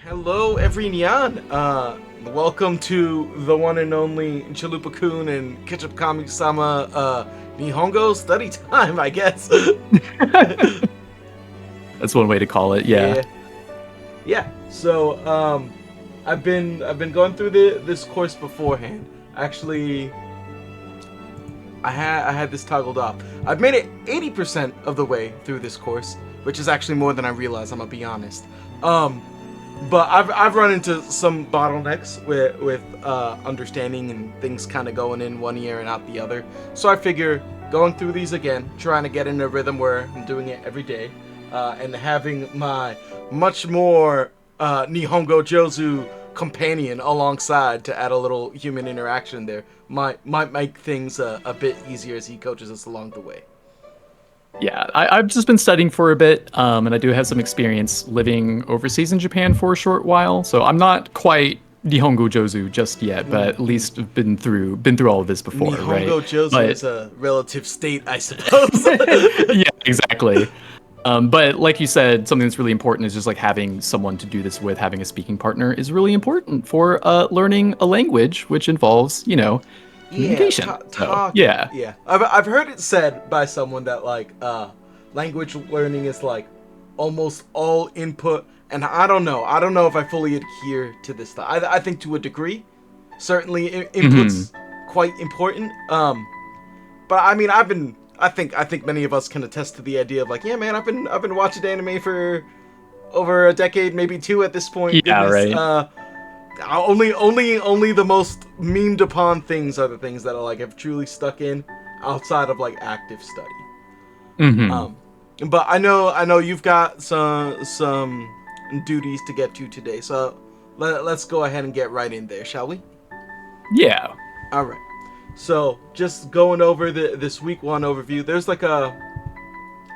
Hello, every Nyan. Welcome to the one and only Chalupa-kun and Ketchup Kami-sama Nihongo study time, I guess. That's one way to call it. Yeah. Yeah, yeah. So, I've been going through this course beforehand. Actually, I had this toggled off. I've made it 80% of the way through this course, which is actually more than I realized. I'm gonna be honest. Um, But I've run into some bottlenecks with understanding and things kind of going in one ear and out the other. So I figure going through these again, trying to get in a rhythm where I'm doing it every day, and having my much more Nihongo Jozu companion alongside to add a little human interaction there might make things a bit easier as he coaches us along the way. Yeah. I've just been studying for a bit, and I do have some experience living overseas in Japan for a short while. So I'm not quite Nihongo Jozu just yet, but at least I've been through all of this before, right? Nihongo Jozu But is a relative state, I suppose. yeah, exactly. But like you said, something that's really important is just like having someone to do this with, having a speaking partner is really important for learning a language, which involves, Yeah, communication. So talking. yeah. Yeah, I've heard it said by someone that like language learning is like almost all input, and I don't know if I fully adhere to this stuff. I think to a degree, certainly Hmm. input's quite important. But I mean, I think many of us can attest to the idea of like, yeah, man, I've been watching anime for over a decade, maybe two at this point. Yeah, Goodness, right. only the most memed upon things are the things that are like have truly stuck in outside of like active study. Hmm. Um, but I know you've got some duties to get to today, so let's go ahead and get right in there, shall we? Yeah. All right. So just going over this week one overview. There's like a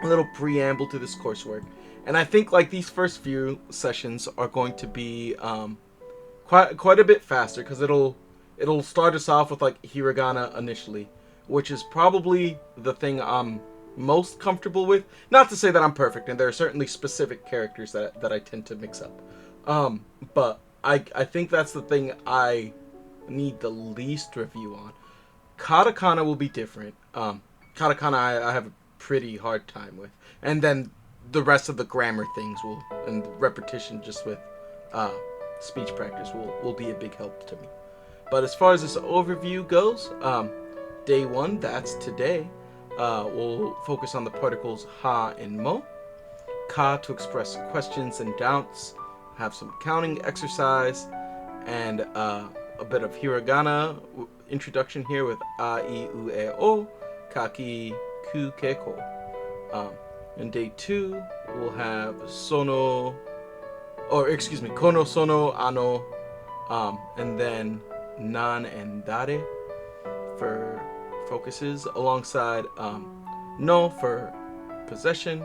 little preamble to this coursework, and I think like these first few sessions are going to be quite a bit faster because it'll start us off with like hiragana initially, which is probably the thing I'm most comfortable with. Not to say that I'm perfect, and there are certainly specific characters that I tend to mix up. But I think that's the thing I need the least review on. Katakana will be different. Katakana I have a pretty hard time with, and then the rest of the grammar things will and repetition just with uh, speech practice will be a big help to me. But as far as this overview goes, day one, that's today. We'll focus on the particles ha and mo. Ka to express questions and doubts. Have some counting exercise and a bit of hiragana introduction here with a I U E O kaki ku keko. In day two, we'll have sono, or excuse me, kono sono ano, and then nan and dare for focuses, alongside no for possession,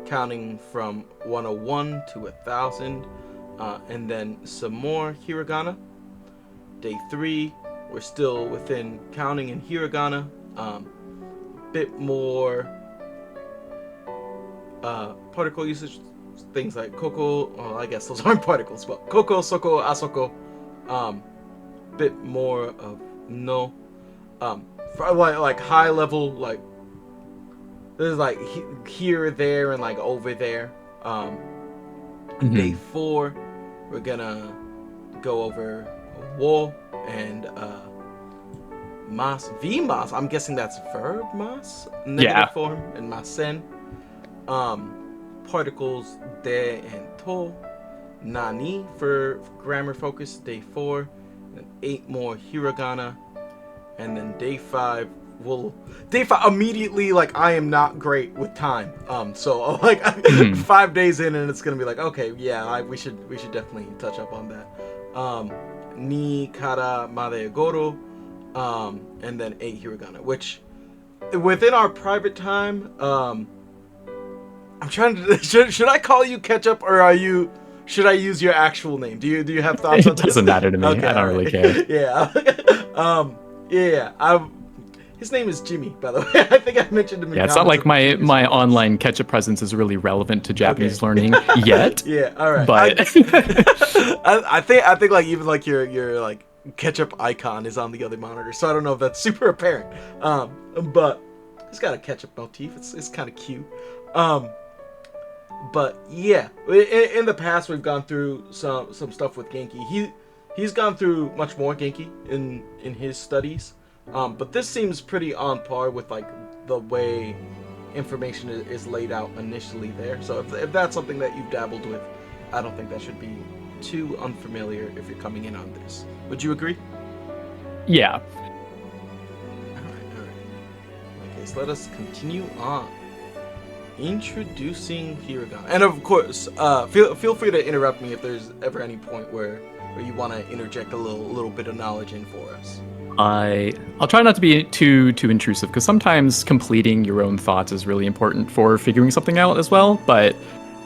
counting from 101 to 1000, and then some more hiragana. Day three, we're still within counting and hiragana, bit more particle usage, things like koko. Well, I guess those aren't particles, but koko, soko, asoko. Bit more of no. For like high level, like there's like here, there, and like over there. Day Hmm. four, we're gonna go over wo and mas, v mas. I'm guessing that's verb mas, negative Yeah. form, and masen. Particles de and to. Nani for grammar focus. Day four, and 8 more hiragana, and then day five day five immediately, like I am not great with time, so like Hmm. 5 days in and it's gonna be like, okay, yeah, we should definitely touch up on that. Ni kara made goro, and then 8 hiragana, which within our private time, I'm trying to should I call you ketchup, or are you should I use your actual name? Do you have thoughts on It this? doesn't matter to me. Okay, I all don't really care. right. Yeah. Yeah, His name is Jimmy, by the way. I think I mentioned him in Yeah, it's not comments like of the previous my ones. online ketchup presence is really relevant to Japanese Okay. learning yet. Yeah, all right. But I think like even like your like ketchup icon is on the other monitor, so I don't know if that's super apparent. But it's got a ketchup motif. It's kind of cute. But yeah, in the past we've gone through some stuff with Genki. He's gone through much more Genki in his studies. But this seems pretty on par with like the way information is laid out initially there. So if that's something that you've dabbled with, I don't think that should be too unfamiliar if you're coming in on this. Would you agree? yeah, All right. Okay, so let us continue on. Introducing hiragana, and of course, feel free to interrupt me if there's ever any point where you want to interject a little bit of knowledge in for us. I'll try not to be too intrusive because sometimes completing your own thoughts is really important for figuring something out as well. But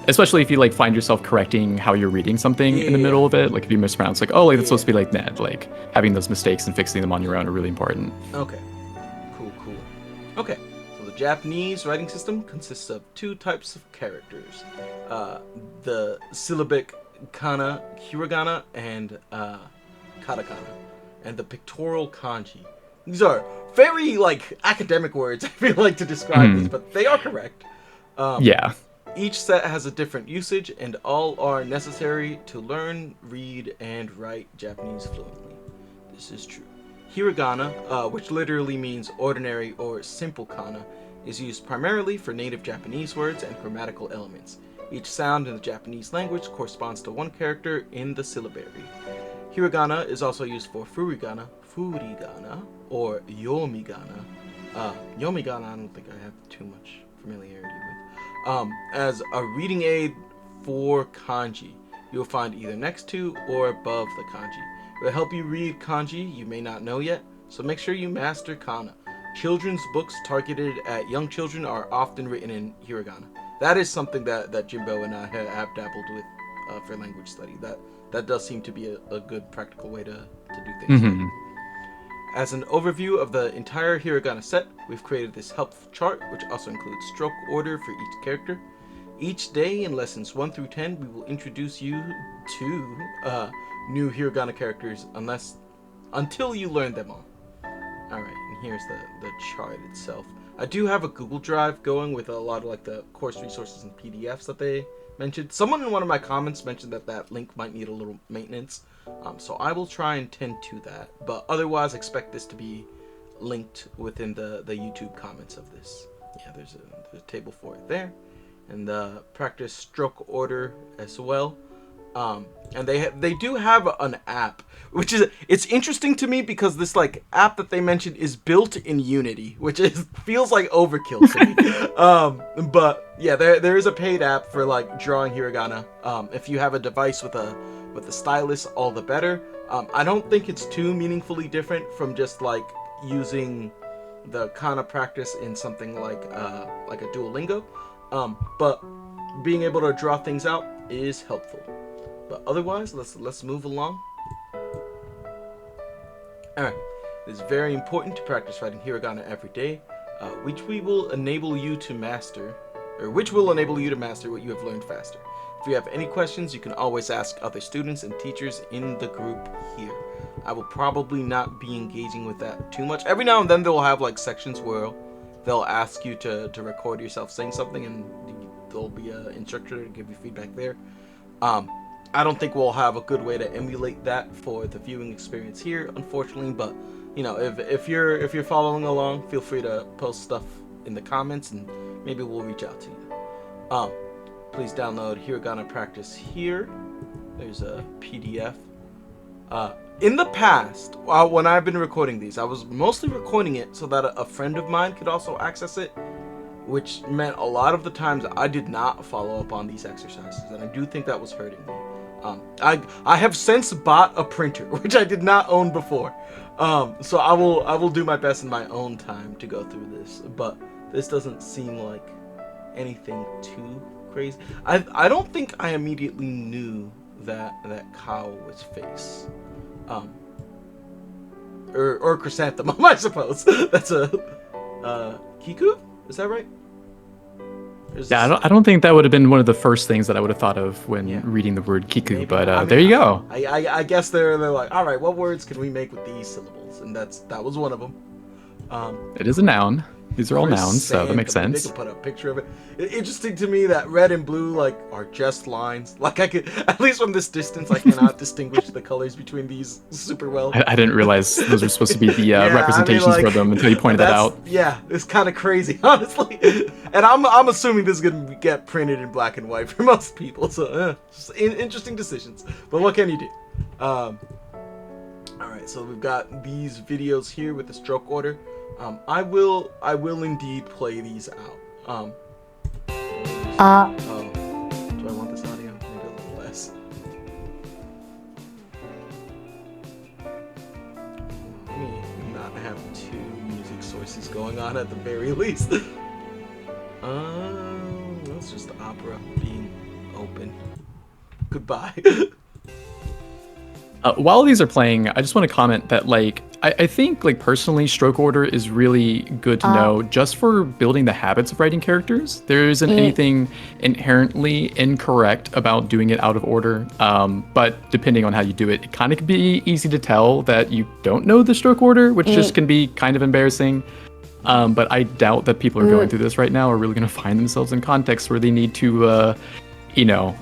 especially if you like find yourself correcting how you're reading something in the middle of it, like if you mispronounce, like oh, like that's supposed to be like Ned, like having those mistakes and fixing them on your own are really important. Okay, cool. Okay, so the Japanese writing system consists of two types of characters: the syllabic kana, hiragana, and katakana, and the pictorial kanji. These are very like academic words, I feel like, to describe these, but they are correct. Yeah. Each set has a different usage, and all are necessary to learn, read, and write Japanese fluently. This is true. Hiragana, which literally means ordinary or simple kana, is used primarily for native Japanese words and grammatical elements. Each sound in the Japanese language corresponds to one character in the syllabary. Hiragana is also used for furigana, or yomigana. Yomigana, I don't think I have too much familiarity with. As a reading aid for kanji. You'll find either next to or above the kanji. It will help you read kanji you may not know yet, so make sure you master kana. Children's books targeted at young children are often written in hiragana. That is something that Jimbo and I have dabbled with for language study. That does seem to be a good practical way to do things. Mm-hmm. As an overview of the entire hiragana set, we've created this helpful chart, which also includes stroke order for each character. Each day in lessons 1 through 10, we will introduce you to new hiragana characters until you learn them all. Alright, and here's the chart itself. I do have a Google Drive going with a lot of like the course resources and PDFs that they mentioned. Someone in one of my comments mentioned that link might need a little maintenance. So I will try and tend to that. But otherwise, expect this to be linked within the YouTube comments of this. Yeah, there's a table for it there. And the practice stroke order as well. And they do have an app, which it's interesting to me because this like app that they mentioned is built in Unity, which feels like overkill to me. But yeah, there is a paid app for like drawing hiragana. If you have a device with a stylus, all the better. I don't think it's too meaningfully different from just like using the kana practice in something like a Duolingo. But being able to draw things out is helpful. But otherwise, let's move along. Alright, it is very important to practice writing hiragana every day, which will enable you to master what you have learned faster. If you have any questions, you can always ask other students and teachers in the group here. I will probably not be engaging with that too much. Every now and then they'll have like sections where they'll ask you to record yourself saying something, and there'll be an instructor to give you feedback there. I don't think we'll have a good way to emulate that for the viewing experience here, unfortunately. But you know, if you're following along, feel free to post stuff in the comments, and maybe we'll reach out to you. Please download Hiragana Practice here. There's a PDF. In the past, when I've been recording these, I was mostly recording it so that a friend of mine could also access it, which meant a lot of the times I did not follow up on these exercises, and I do think that was hurting me. I have since bought a printer, which I did not own before. So I will do my best in my own time to go through this, but this doesn't seem like anything too crazy. I don't think I immediately knew that cow was face. or chrysanthemum, I suppose. That's a kiku. Is that right? Yeah, I don't think that would have been one of the first things that I would have thought of when reading the word kiku, Maybe. but I mean, there you go. I guess they're like, all right, what words can we make with these syllables? And that was one of them. It is a noun. These are all nouns, so that makes sense. They could put a picture of it. Interesting to me that red and blue like are just lines. Like I could, at least from this distance, I cannot distinguish the colors between these super well. I didn't realize those were supposed to be the representations for them until you pointed that out. Yeah, it's kind of crazy, honestly. And I'm assuming this is gonna get printed in black and white for most people. So just interesting decisions. But what can you do? All right, so we've got these videos here with the stroke order. I will indeed play these out. Do I want this audio? Maybe a little less. Let me not have two music sources going on at the very least. That's just opera being open. Goodbye. While these are playing, I just want to comment that, like, I think, like, personally, stroke order is really good to know just for building the habits of writing characters. There isn't anything inherently incorrect about doing it out of order, but depending on how you do it, it kind of can be easy to tell that you don't know the stroke order, which just can be kind of embarrassing. But I doubt that people are going through this right now are really going to find themselves in contexts where they need to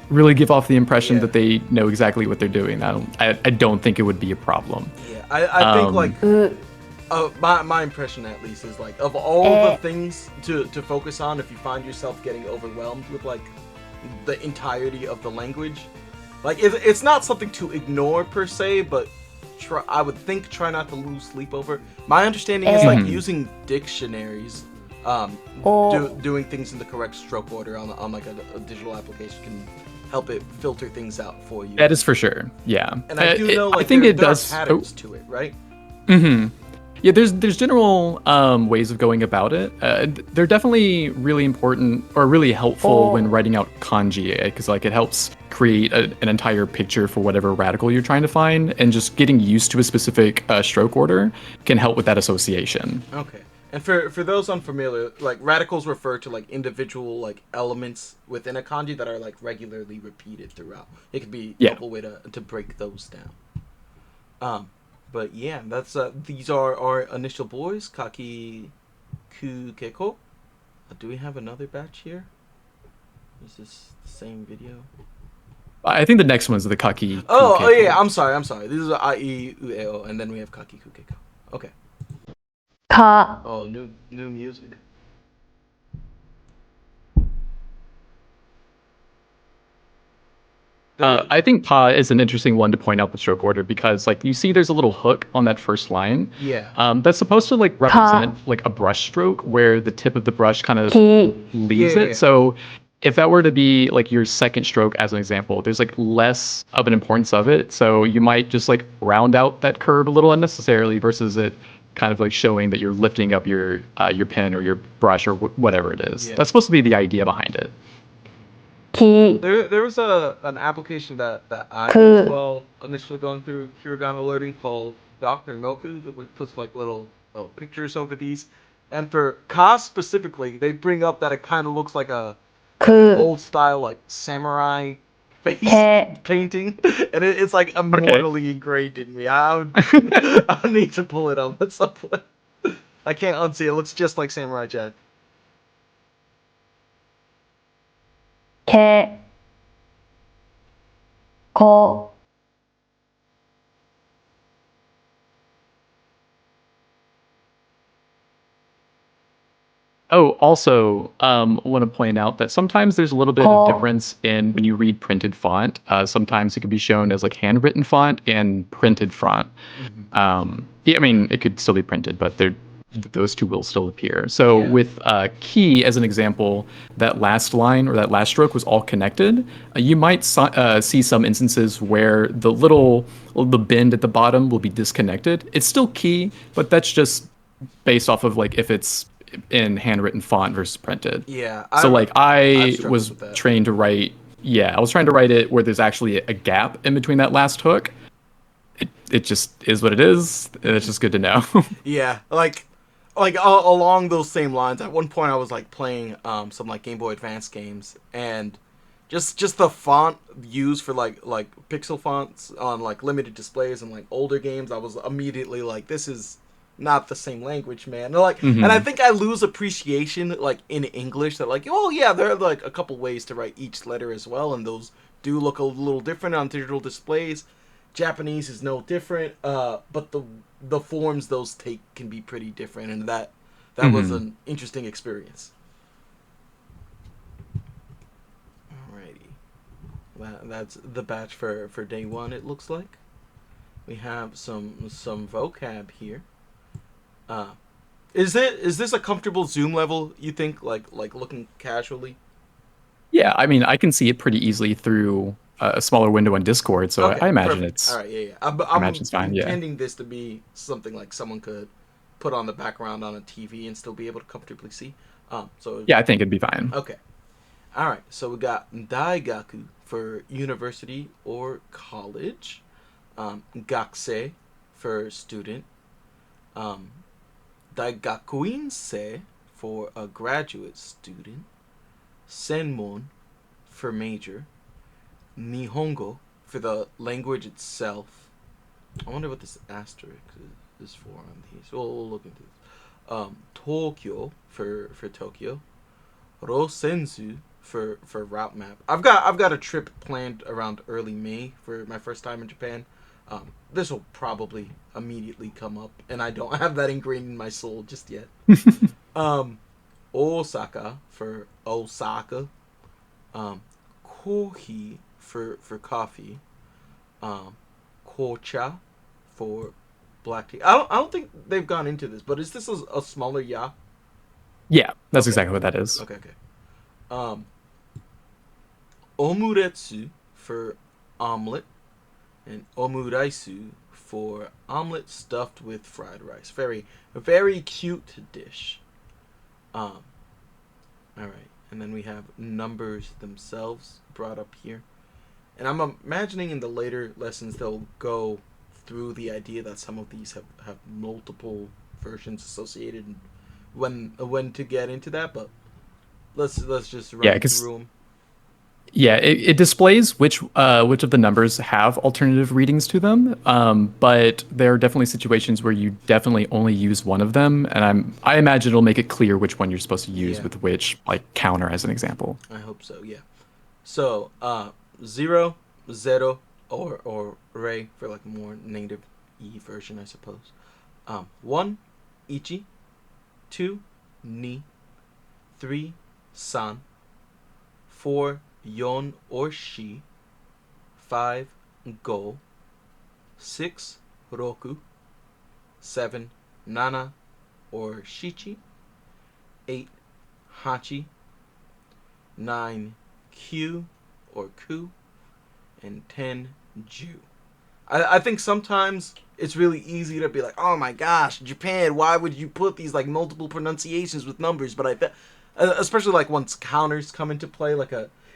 really give off the impression that they know exactly what they're doing. I don't think it would be a problem. Yeah, I think like my impression at least is like of all the things to focus on, if you find yourself getting overwhelmed with like the entirety of the language, like it's not something to ignore per se, but I would think try not to lose sleep over. My understanding is like using dictionaries. Doing things in the correct stroke order on like a digital application can help it filter things out for you. That is for sure. Yeah. And I do know like I think there it does are patterns to it, right? Mm-hmm. Yeah, there's general ways of going about it. They're definitely really important or really helpful when writing out kanji, because like it helps create an entire picture for whatever radical you're trying to find, and just getting used to a specific stroke order can help with that association. Okay. And for those unfamiliar, like radicals refer to like individual like elements within a kanji that are like regularly repeated throughout. It could be a helpful way to break those down. But yeah, that's these are our initial boys, Kaki Ku Keko. Do we have another batch here? Is this the same video? I think the next one's the Kaki. Oh yeah, I'm sorry. This is I-E Ueo, and then we have Kaki Ku Keko. Okay. Oh, new music. I think pa is an interesting one to point out the stroke order because, like, you see there's a little hook on that first line. Yeah. That's supposed to, like, represent, like, a brush stroke where the tip of the brush kind of leaves it. So if that were to be, like, your second stroke as an example, there's, like, less of an importance of it. So you might just, like, round out that curve a little unnecessarily versus it kind of, like, showing that you're lifting up your pen or your brush or whatever it is. That's supposed to be the idea behind it. There was an application that I was initially going through hiragana learning called Dr. Noku that puts like little pictures over these. And for Ka specifically, they bring up that it kind of looks like a old style like samurai face painting, and it's like immortally engraved in me. I need to pull it up at some point. I can't unsee it. It looks just like Samurai Jack. Oh, also, want to point out that sometimes there's a little bit of difference in when you read printed font. Sometimes it could be shown as like handwritten font and printed font. Yeah, I mean, it could still be printed, but those two will still appear. So with key as an example, that last line or that last stroke was all connected. You might see some instances where the bend at the bottom will be disconnected. It's still key, but that's just based off of like if it's in handwritten font versus printed. Yeah. So like I was trained to write. Yeah, I was trying to write it where there's actually a gap in between that last hook. it just is what it is, and it's just good to know. Yeah, along those same lines. At one point, I was like playing some like Game Boy Advance games, and just the font used for like pixel fonts on like limited displays and like older games, I was immediately like, this is not the same language, man. And I Hmm. think I lose appreciation like in English that like, oh yeah, there are like a couple ways to write each letter as well, and those do look a little different on digital displays. Japanese is no different, but the forms those take can be pretty different, and that was Hmm. an interesting experience. Alrighty, that's the batch for day one. It looks like we have some vocab here. Uh, is this a comfortable zoom level? You think like looking casually? Yeah, I mean, I can see it pretty easily through a smaller window in Discord, so I Okay, imagine perfect. All it's right, yeah, yeah. I imagine I'm it's fine. Yeah, intending this to be something like someone could put on the background on a TV and still be able to comfortably see. So yeah, I think it'd be fine. okay. All right, so we got daigaku for university or college, gakusei for student, um, daigakuinsei for a graduate student, senmon for major, Nihongo for the language itself. I wonder what this asterisk is for on these. We'll look into this. Tokyo for Tokyo, Rosenzu for route map. I've got a trip planned around early May for my first time in Japan. This will probably immediately come up, and I don't have that ingrained in my soul just yet. Um, Osaka for Osaka. Kohi for coffee. Um, Kocha for black tea. I don't think they've gone into this, but is this a smaller ya? Yeah, that's Okay. exactly what that is. Okay. Um, Omuretsu for omelet, and omuraisu for omelet stuffed with fried rice. Very cute dish. Um, all right, and then we have numbers themselves brought up here, and I'm imagining in the later lessons they'll go through the idea that some of these have multiple versions associated, and when to get into that, but let's just Yeah, run because through them. yeah, it displays which of the numbers have alternative readings to them. But there are definitely situations where you definitely only use one of them, and I imagine it'll make it clear which one you're supposed to use Yeah, with which, like counter as an example. I hope so. Yeah. So, zero, zero, or Ray for like a more native E version, I suppose. One, ichi. Two, ni. Three, san. Four, yon or shi. Five, go. Six, roku. Seven, nana or shichi. Eight, hachi. Nine, Q or ku, and 10 Ju. I think sometimes it's really easy to be like, oh my gosh, Japan, why would you put these like multiple pronunciations with numbers? But especially like once counters come into play,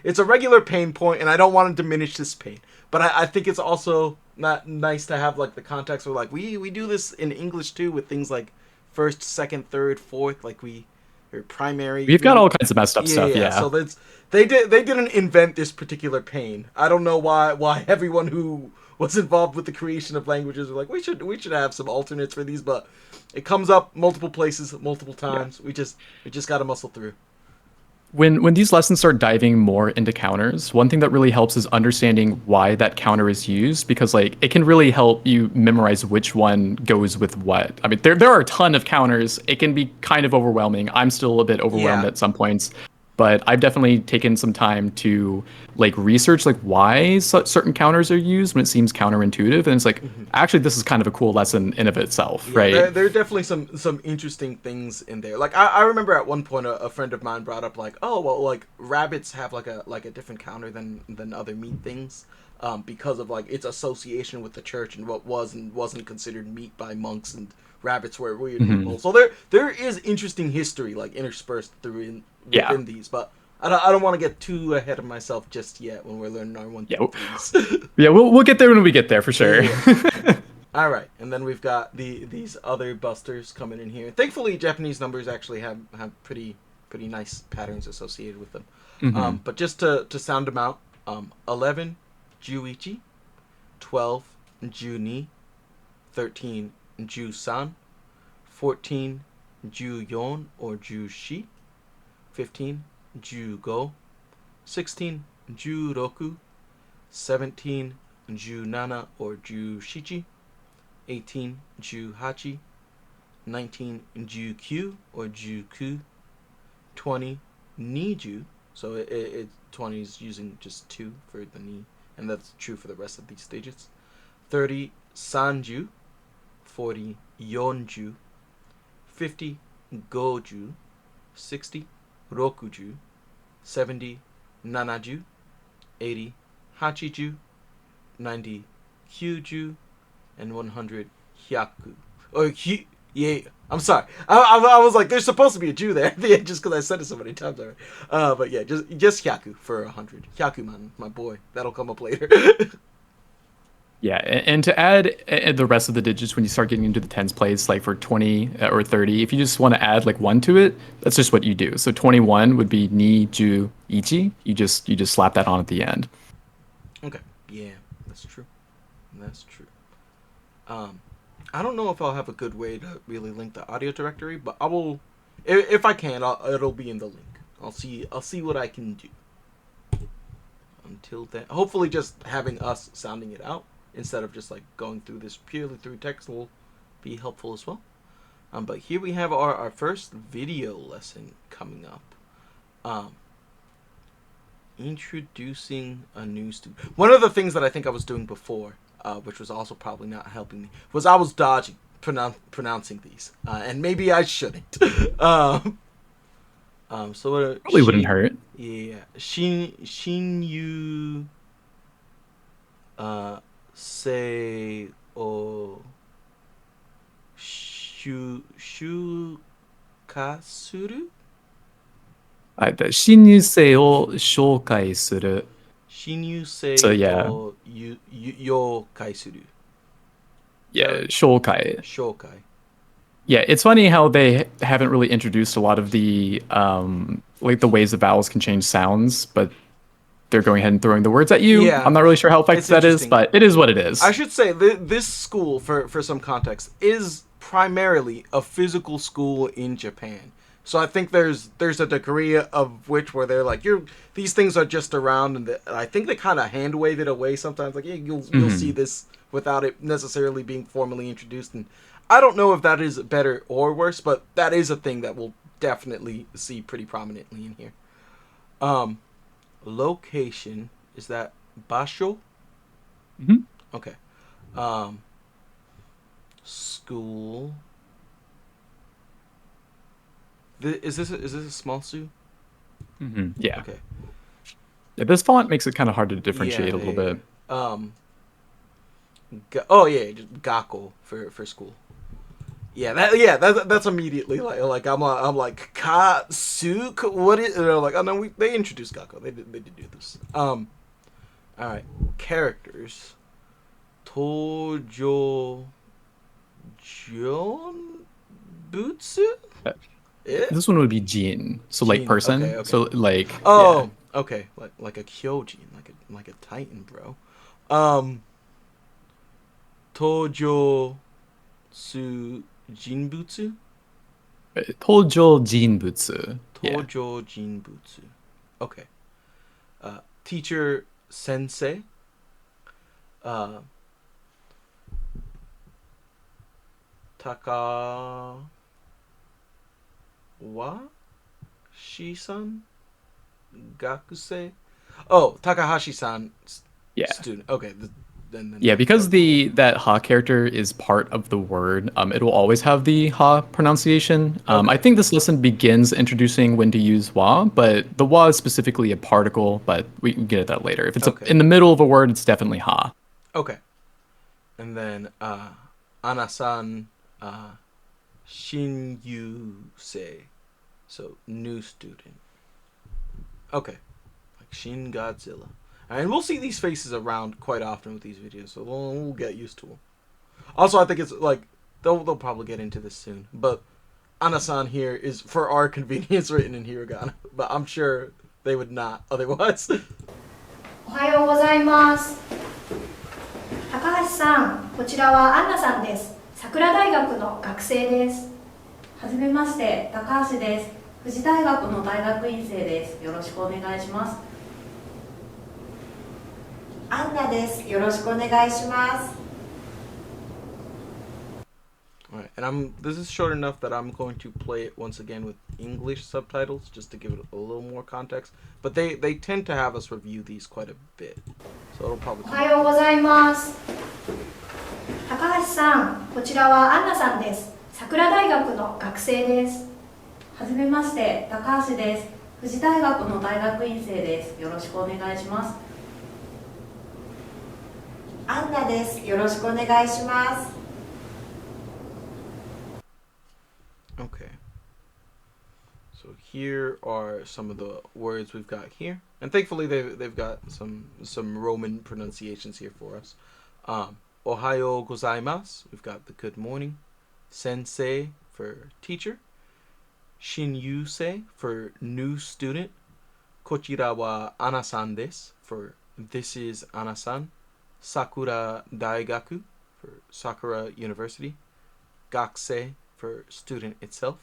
it's a regular pain point, and I don't want to diminish this pain. But I think it's also not nice to have like the context where like we do this in English too with things like first, second, third, fourth, like we or primary. We've got all kinds of messed up Yeah, stuff. yeah. Yeah. So they didn't invent this particular pain. I don't know why everyone who was involved with the creation of languages were like we should have some alternates for these, but it comes up multiple places multiple Yeah. times. We just got to muscle through. When these lessons start diving more into counters, one thing that really helps is understanding why that counter is used, because like it can really help you memorize which one goes with what. I mean, there are a ton of counters. It can be kind of overwhelming. I'm still a bit overwhelmed Yeah. at some points, but I've definitely taken some time to like research like why certain counters are used when it seems counterintuitive, and it's like actually this is kind of a cool lesson in of itself, Yeah, right? there are definitely some interesting things in there. Like I remember at one point a friend of mine brought up like, oh well, like rabbits have like a different counter than other meat things, because of like its association with the church and what was and wasn't considered meat by monks, and rabbits were weird Hmm. people. So there is interesting history like interspersed through Yeah. within these, but I don't want to get too ahead of myself just yet when we're learning our one, Yeah, two, threes. yeah, we'll get there when we get there for sure. Yeah. All right, and then we've got these other busters coming in here. Thankfully, Japanese numbers actually have pretty nice patterns associated with them. Hmm. But just to sound them out, 11, Juichi, 12, Juni, 13, Jusan, 14, Juyon or Jushi, 15, Jugo, 16, Juroku, 17, Junana or Jushichi, 18, Juhachi, 19, Jukyu or Juku, 20, Niju. So 20 is using just 2 for the ni, and that's true for the rest of these stages. 30, Sanju, 40, Yonju, 50, Goju, 60, Rokuju, 70, Nanaju, 80, Hachiju, 90, Kyuju, and 100, Hyaku. Or yeah, I'm sorry. I was like, there's supposed to be a Jew there, just because I said it so many times already. But yeah, just Hyaku for 100. Hyaku, my boy. That'll come up later. Yeah, and to add the rest of the digits when you start getting into the tens place, like for 20 or 30, if you just want to add like 1 to it, that's just what you do. So 21 would be ni, ju, ichi. You just slap that on at the end. Okay. Yeah, that's true. That's true. Um, I don't know if I'll have a good way to really link the audio directory, but I will. If I can, it'll be in the link. I'll see what I can do. Until then, hopefully, just having us sounding it out instead of just like going through this purely through text will be helpful as well. But here we have our first video lesson coming up. Introducing a new student. One of the things that I think I was doing before, which was also probably not helping me, was I was dodging pronouncing these, and maybe I shouldn't. So Probably wouldn't hurt. Yeah, Shinyu, say o shukasuru. はい、で新入生を紹介する。So 新入生 yeah, をよ介する。 yeah, 紹介. 紹介。 Yeah, it's funny how they haven't really introduced a lot of the like the ways the vowels can change sounds, but they're going ahead and throwing the words at you. Yeah, I'm not really sure how effective it's that is, interesting. but it is what it is. I should say this school, for some context, is primarily a physical school in Japan. So I think there's a degree of which where they're like, these things are just around, and I think they kind of hand wave it away sometimes. Like, yeah, you'll see this without it necessarily being formally introduced. And I don't know if that is better or worse, but that is a thing that we'll definitely see pretty prominently in here. Location, is that basho? Mhm. Okay. School. Is this a small Sue? Yeah. Okay. Yeah, this font makes it kind of hard to differentiate Yeah, a little bit. Oh yeah, just gakko for school. Yeah, that's immediately like I'm like Kasuk. What is? They're like, oh no, they introduced gakko. They did do this. All right, characters. Tojo Jonbutsu. Uh, It? This one would be Jin, so like Jin. person. Okay. So like yeah. Oh, okay. Like a Kyojin, like a Titan, bro. Tojo Su Jinbutsu. Tojo Jinbutsu. Yeah. Tojo Jinbutsu. Okay. Teacher Sensei. Takawa Shi-san? Gakusei? Oh, Takahashi-san Yeah. student. Okay. Then Yeah, because that ha character is part of the word, it will always have the ha pronunciation. I Okay. think this lesson begins introducing when to use wa, but the wa is specifically a particle, but we can get at that later. If it's Okay. in the middle of a word, it's definitely ha. Okay. And then Anasan Shinyusei. So new student. Okay. Like Shin Godzilla. And we'll see these faces around quite often with these videos, so we'll get used to them. Also, I think it's like they'll probably get into this soon, but Anasan here is for our convenience written in hiragana, but I'm sure they would not otherwise. おはようございます。高橋さん、こちらはアンナさんです。桜大学の学生です。はじめまして、高橋です。富士大学の大学院生です。よろしくお願いします。アンナです。よろしくお願いします。Alright, and this is short enough that I'm going to play it once again with English subtitles just to give it a little more context. But they tend to have us review these quite a bit. So it'll probably おはようございます。高橋さん、こちらはアンナさんです。桜大学の学生です。はじめまして、高橋です。富士大学の大学院生です。よろしくお願いします。アンナです。よろしくお願いします。Okay. So here are some of the words we've got here, and thankfully they've got some Roman pronunciations here for us. Ohayo gozaimasu. We've got the good morning. Sensei for teacher. Shinyusei for new student. Kochira wa Anasan desu for this is Anasan. Sakura Daigaku for Sakura University. Gakusei for student itself.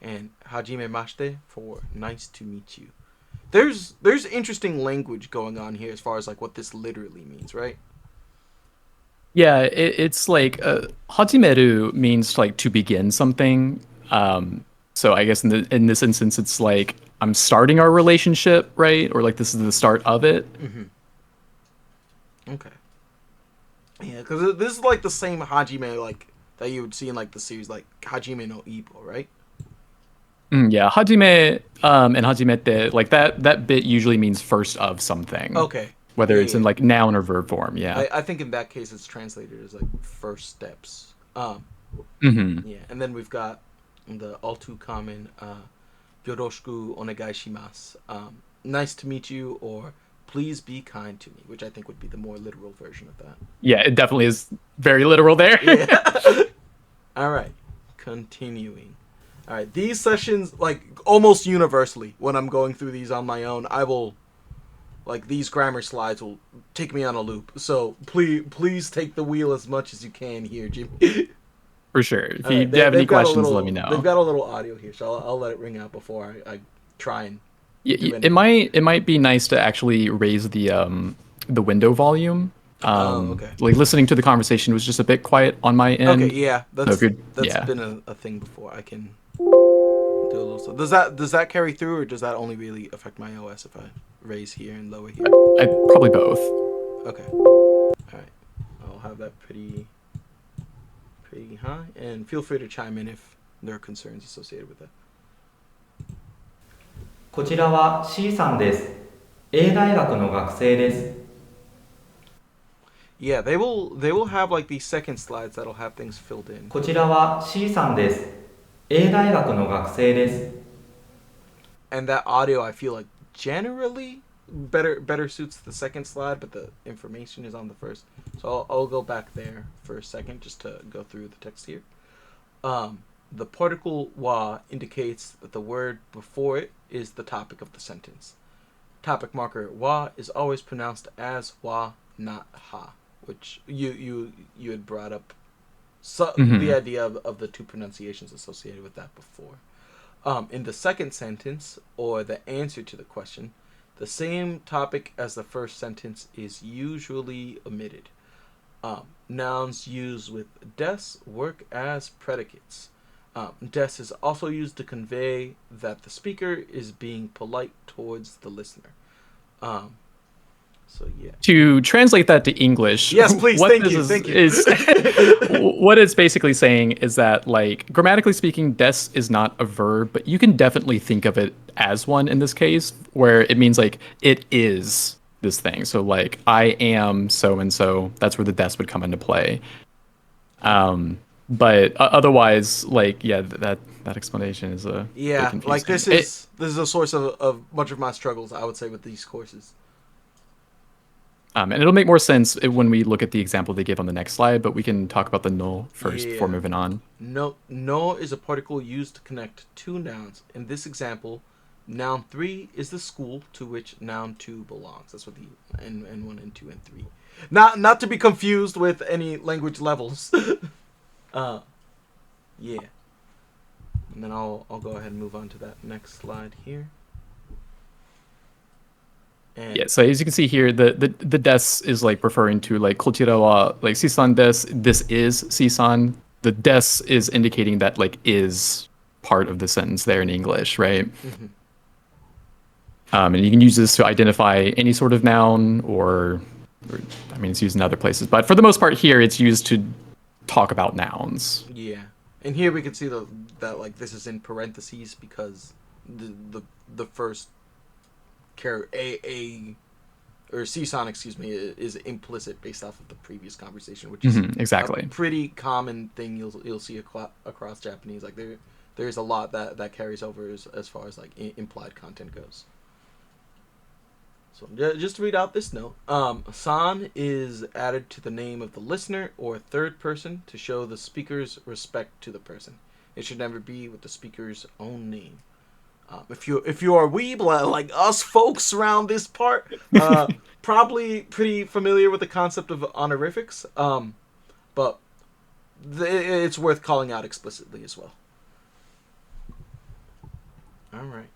And Hajimemashite for nice to meet you. There's interesting language going on here as far as like what this literally means, right? Yeah, it's like hajimeru means like to begin something. So I guess in this instance, it's like I'm starting our relationship, right? Or like this is the start of it. Mm-hmm. Okay. Yeah, because this is like the same hajime like that you would see in like the series like Hajime no Ippo, right? Yeah, hajime and hajimete, like that bit usually means first of something. Okay. Whether Yeah, it's yeah. in like noun or verb form, yeah. I think in that case it's translated as like first steps. Yeah, and then we've got the all too common yoroshiku onegai shimasu. Nice to meet you, or please be kind to me, which I think would be the more literal version of that. Yeah, it definitely is very literal there. Yeah. All right, continuing. All right, these sessions, like almost universally, when I'm going through these on my own, I will, like these grammar slides will take me on a loop. So please take the wheel as much as you can here, Jimmy. For sure. If All you right, have any they've got a questions, little- let me know. They've got a little audio here, so I'll let it ring out before I try and. do It anything. might be nice to actually raise the window volume. Okay. Like listening to the conversation was just a bit quiet on my end. Okay, yeah, that's good, that's yeah. been a thing before. I can do a little. So does that carry through, or does that only really affect my OS if I raise here and lower here? Probably both. Okay. All right. I'll have that pretty high, and feel free to chime in if there are concerns associated with that. こちらは C さんです。A 大学の学生です。 Yeah, they will have like these second slides that'll have things filled in. こちらは C さんです。A 大学の学生です。 And that audio, I feel like generally better suits the second slide, but the information is on the first. So I'll go back there for a second just to go through the text here. The particle wa indicates that the word before it is the topic of the sentence. Topic marker wa is always pronounced as wa, not ha, which you had brought up the idea of the two pronunciations associated with that before. In the second sentence, or the answer to the question, the same topic as the first sentence is usually omitted. Nouns used with des work as predicates. Des is also used to convey that the speaker is being polite towards the listener. So yeah. To translate that to English, Yes, please. what Thank this you. is, Thank you. is what it's basically saying is that, like, grammatically speaking, des is not a verb, but you can definitely think of it as one in this case, where it means like it is this thing. So like I am so and so. That's where the des would come into play. But otherwise, like, yeah, that explanation is a bit Yeah, confusing. like this is a source of much of my struggles, I would say, with these courses. And it'll make more sense when we look at the example they give on the next slide, but we can talk about the no first before Yeah. moving on. No is a particle used to connect two nouns. In this example, noun 3 is the school to which noun 2 belongs. That's what the N1, N2, and 3. Not to be confused with any language levels. Yeah. And then I'll go ahead and move on to that next slide here. And Yeah, so as you can see here, the des is like referring to like kochira wa like sisan des. This is sisan. The des is indicating that like is part of the sentence there in English, right? Mhm. And you can use this to identify any sort of noun, or I mean, it's used in other places, but for the most part here, it's used to talk about nouns. Yeah, and here we can see that like this is in parentheses because the first a or CSON, excuse me, is implicit based off of the previous conversation, which is Exactly. a pretty common thing you'll see across Japanese. Like there's a lot that carries over as far as like implied content goes. So just to read out this note, san is added to the name of the listener or third person to show the speaker's respect to the person. It should never be with the speaker's own name. If you are weeb like us folks around this part, probably pretty familiar with the concept of honorifics, but it's worth calling out explicitly as well. All right,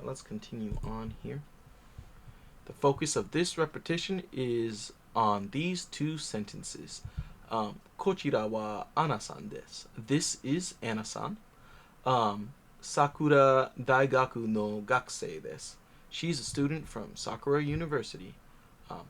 let's continue on here. The focus of this repetition is on these two sentences. Kochira wa Ana-san desu. This is Ana-san. Sakura Daigaku no Gakusei desu. She's a student from Sakura University. How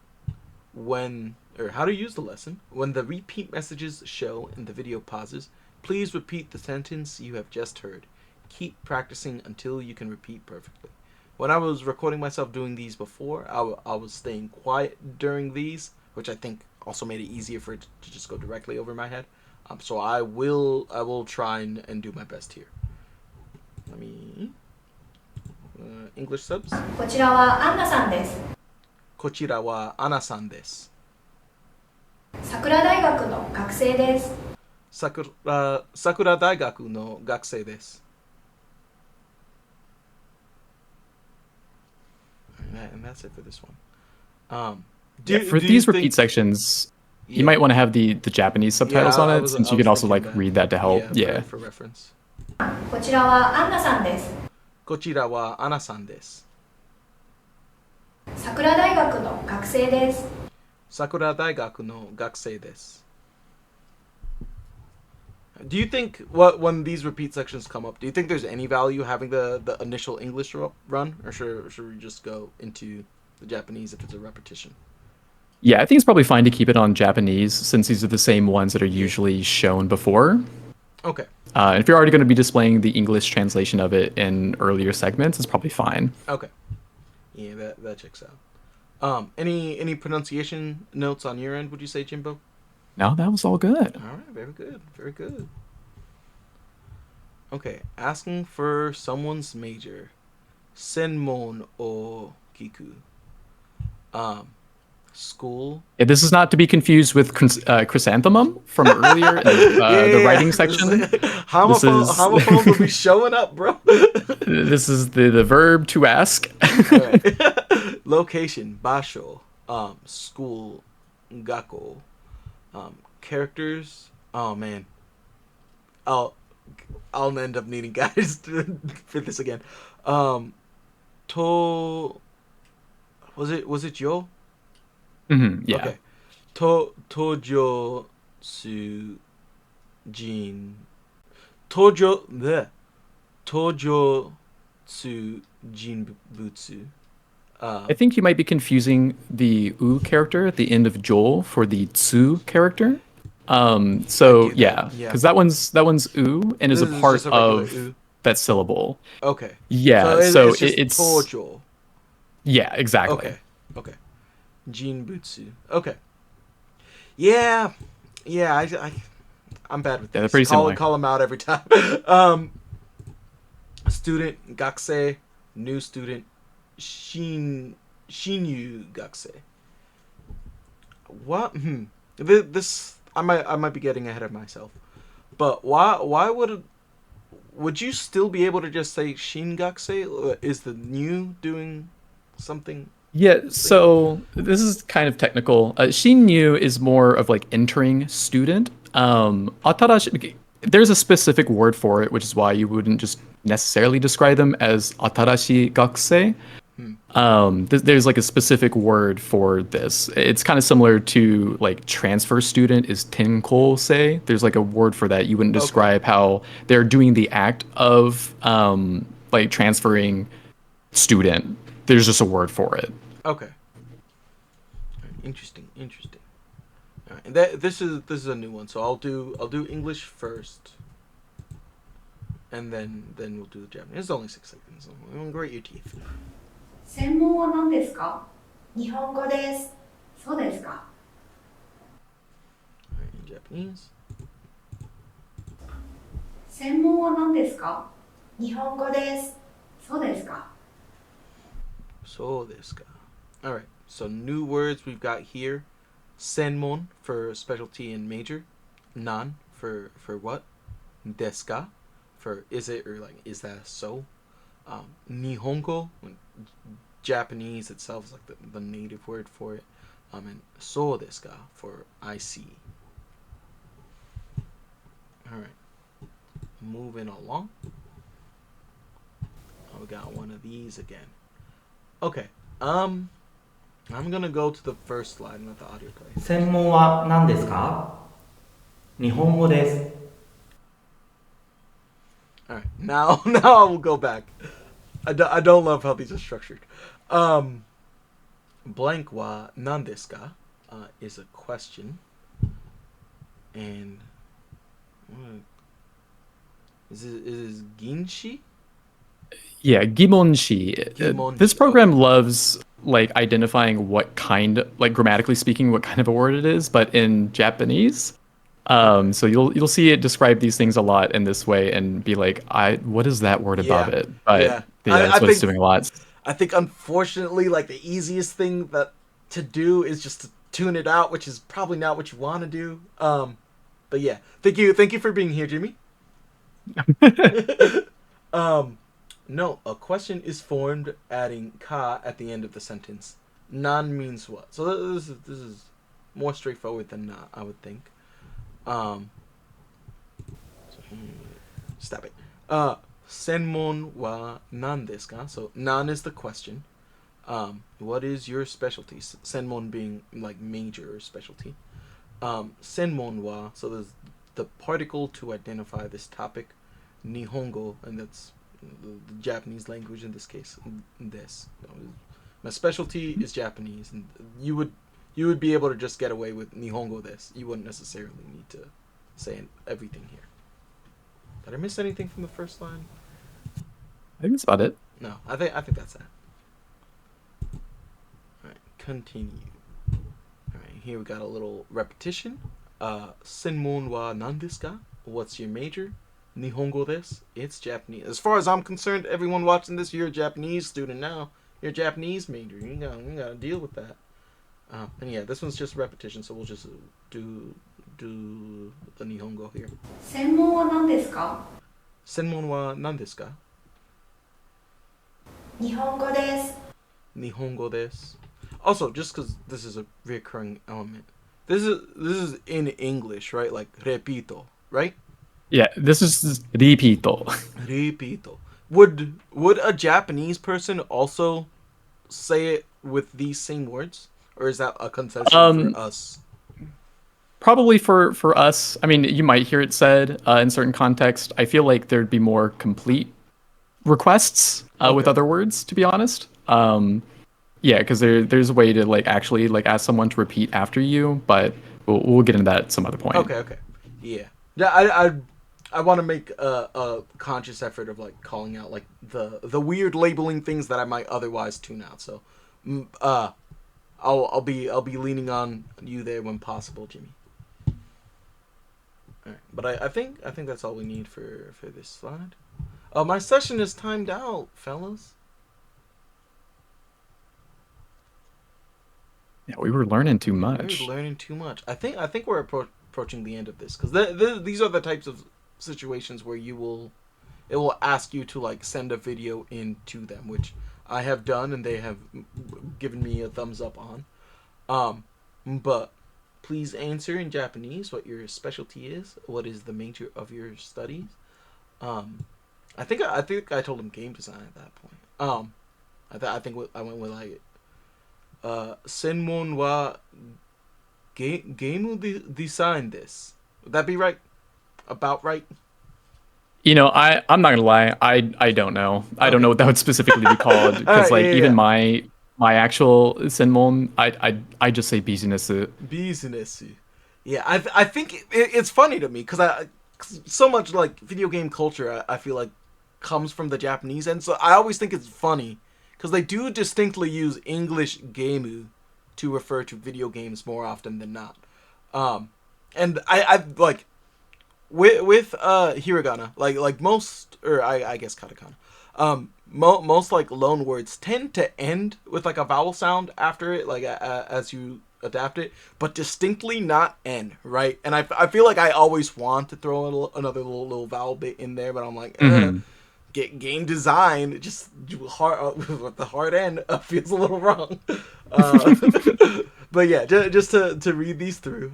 to use the lesson. When the repeat messages show in the video pauses, please repeat the sentence you have just heard. Keep practicing until you can repeat perfectly. When I was recording myself doing these before, I was staying quiet during these, which I think also made it easier for it to just go directly over my head. So I will try and do my best here. Let me English subs. こちらはアンナさんです。こちらはアナさんです。桜大学の学生です。桜大学の学生です。And that's it for this one. For these repeat sections, you might want to have the Japanese subtitles on it, since you can also like read that to help. Yeah. For reference. こちらはアンナさんです。こちらはアナさんです。桜大学の学生です。桜大学の学生です。Do you think when these repeat sections come up, do you think there's any value having the initial English run, or should we just go into the Japanese if it's a repetition? Yeah, I think it's probably fine to keep it on Japanese, since these are the same ones that are usually shown before. Okay. And if you're already going to be displaying the English translation of it in earlier segments, it's probably fine. Okay. Yeah, that checks out. Any pronunciation notes on your end, would you say, Jimbo? No, that was all good. All right, very good, very good. Okay, asking for someone's major. Senmon o kiku. School. Yeah, this is not to be confused with chrysanthemum from earlier in the writing section. Homophone will be showing up, bro. This is the verb to ask. Right. Location, basho. School, gakko. Characters. Oh man, I'll end up needing guys for this again. To was it Yo? Yeah. Okay. Tojo su jin. Tojo su jinbutsu. I think you might be confusing the U character at the end of Joel for the Tsu character. So yeah, because that one's U and is a part of that syllable. Okay. Yeah, so it's Tojo. Yeah, exactly. Okay. Jinbutsu. Okay. Yeah. I'm bad with Yeah, they're this. pretty similar. Call them out every time. Student, gakusei, new student, shinyu gakusei. What? This I might be getting ahead of myself. But why would you still be able to just say shin gakusei? Is the new doing something? Yeah, so this is kind of technical. Shinyu is more of like entering student. Atarashi, there's a specific word for it, which is why you wouldn't just necessarily describe them as atarashi gakusei. There's like a specific word for this. It's kind of similar to like transfer student is tenkosei. There's like a word for that. You wouldn't describe how they're doing the act of like transferring student. There's just a word for it. Okay. Interesting. All right. And this is a new one. So I'll do English first, and then we'll do the Japanese. It's only 6 seconds. I'll grate your teeth. 専門は何ですか？日本語です。そうですか。All right, in Japanese. 専門は何ですか？日本語です。そうですか。So desu ka. All right. So new words we've got here: senmon for specialty and major, nan for what, desu ka for is it or like is that so, nihongo, Japanese itself is like the native word for it, and so desu ka for I see. All right. Moving along. Oh, we got one of these again. Okay. I'm gonna go to the first slide and let the audio play. 専門は何ですか？日本語です。 All right. Now I will go back. I don't love how these are structured. Blank wa nan desu ka is a question, and is it ginshi? Yeah, gimonshi. Gimonshi, This program loves like identifying what kind, like grammatically speaking, what kind of a word it is, but in Japanese. So you'll see it describe these things a lot in this way and be like, what is that word above Yeah, it? But yeah. that's I what it's think- doing a lot. I think unfortunately, like the easiest thing to do is just to tune it out, which is probably not what you want to do. But yeah, thank you for being here, Jimmy. No, a question is formed adding ka at the end of the sentence. Nan means what? So this is more straightforward than na, I would think. Stop it. Senmon wa nan desu ka? So nan is the question. What is your specialty? Senmon being like major or specialty. Senmon wa, so there's the particle to identify this topic. Nihongo, and that's the Japanese language in this case. Des. My specialty is Japanese, and you would be able to just get away with Nihongo des. You wouldn't necessarily need to say everything here. Did I miss anything from the first line? I think that's about it. No, I think that's that. Alright, continue. Alright, here we got a little repetition. Senmon wa nan desu ka? What's your major? Nihongo desu. It's Japanese. As far as I'm concerned, everyone watching this, you're a Japanese student now. You're a Japanese major. You gotta deal with that. And yeah, this one's just repetition, so we'll just do the Nihongo here. 専門は何ですか？ Senmon wa nan desu ka? 日本語です。 Nihongo desu. Also, just because this is a recurring element, this is in English, right? Like repito, right? Yeah, this is ripito. Repito. Would a Japanese person also say it with these same words, or is that a concession for us? Probably for us. I mean, you might hear it said in certain context. I feel like there'd be more complete requests with Okay. other words, to be honest. Yeah, because there's a way to like actually like ask someone to repeat after you, but we'll get into that at some other point. Okay. Yeah. I want to make a conscious effort of like calling out like the weird labeling things that I might otherwise tune out. So, I'll be leaning on you there when possible, Jimmy. All right. But I think that's all we need for this slide. My session is timed out, fellas. Yeah, we were learning too We much. were learning too much. I think we're approaching the end of this because these are the types of situations where it will ask you to like send a video in to them, which I have done and they have given me a thumbs up on. But please answer in Japanese what your specialty is. What is the major of your studies? I think I told him game design at that point. I think I went with like Senmon wa game design this. Would that be right? About right? You know, I'm not gonna lie. I don't know. I don't know what that would specifically be called because Alright, like yeah. even my actual senmon, I just say business. Business. Yeah, I think it's funny to me because so much like video game culture I feel like comes from the Japanese end, so I always think it's funny because they do distinctly use English gameu to refer to video games more often than not. And I like with hiragana like most, or I guess katakana, most like loan words tend to end with like a vowel sound after it, like as you adapt it, but distinctly not N, right? And I feel like I always want to throw another little vowel bit in there, but I'm like, get game design, just hard with the hard N feels a little wrong. But yeah, just to read these through.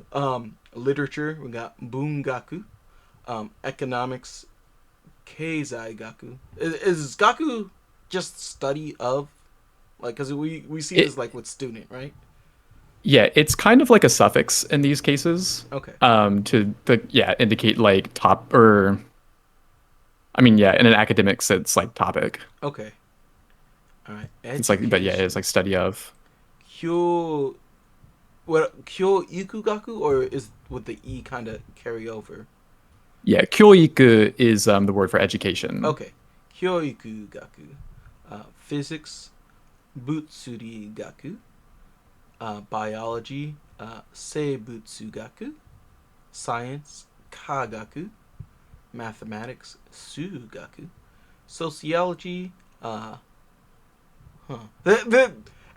Literature, we got bungaku, economics, keizai gaku. Is gaku just study of, like, because we see this like with student, right? Yeah, it's kind of like a suffix in these cases. Okay. To indicate like top, or I mean, yeah, in an academic sense, like topic. Okay. All right. It's like, but yeah, it's like study of. Kyo ikugaku, or would the e kind of carry over? Yeah, kyoiku is the word for education. Okay. Kyoikugaku. Physics, butsuri gaku. Biology, seibutsugaku. Science, kagaku. Mathematics, sugaku. Sociology,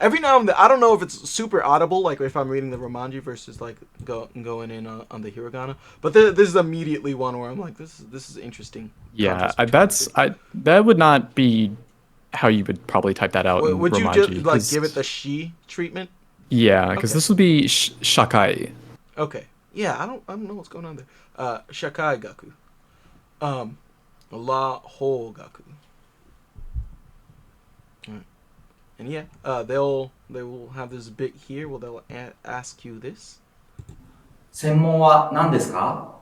every now and then, I don't know if it's super audible, like if I'm reading the Romanji versus like going in on the hiragana, but this is immediately one where I'm like, this is interesting. Yeah, that would not be how you would probably type that out in Would you Romanji, just like give it the shi treatment? Yeah, because Okay. this would be shakai. Okay. Yeah, I don't know what's going on there. Shakai gaku. La ho gaku. Alright. And yeah, they will have this bit here where they'll ask you this. 専門は何ですか？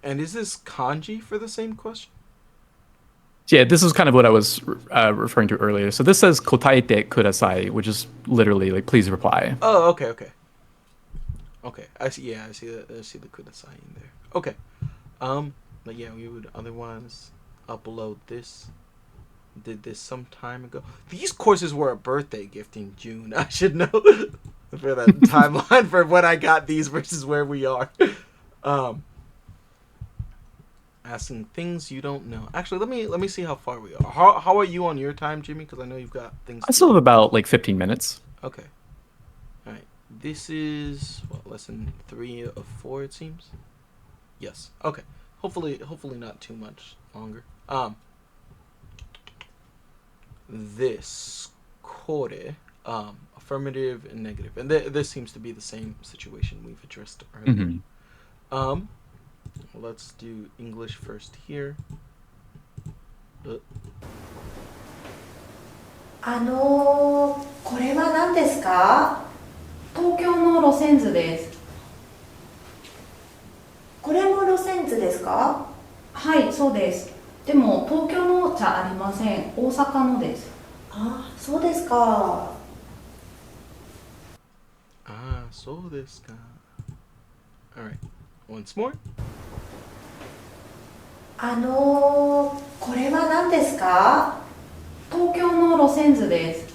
And is this kanji for the same question? Yeah, this is kind of what I was referring to earlier. So this says kotaete kudasai, which is literally like please reply. Oh, okay. Okay, I see. Yeah, I see the kudasai in there. Okay. But yeah, we would otherwise upload this. Did this some time ago. These courses were a birthday gift in June. I should know for that timeline for when I got these versus where we are. Asking things you don't know. Actually, let me see how far we are. How are you on your time, Jimmy? Because I know you've got things. I still have about like 15 minutes. Okay. All right. This is lesson 3 of 4, it seems. Yes. Okay. Hopefully not too much longer. This kore, affirmative and negative, and this seems to be the same situation we've addressed earlier. Let's do English first here. これは何ですか？東京の路線図です。これも路線図ですか？はい、そうです。でも東京のじゃありません。大阪のです。ああ、そうですか。そうですか。Alright, once more. これは何ですか？東京の路線図です。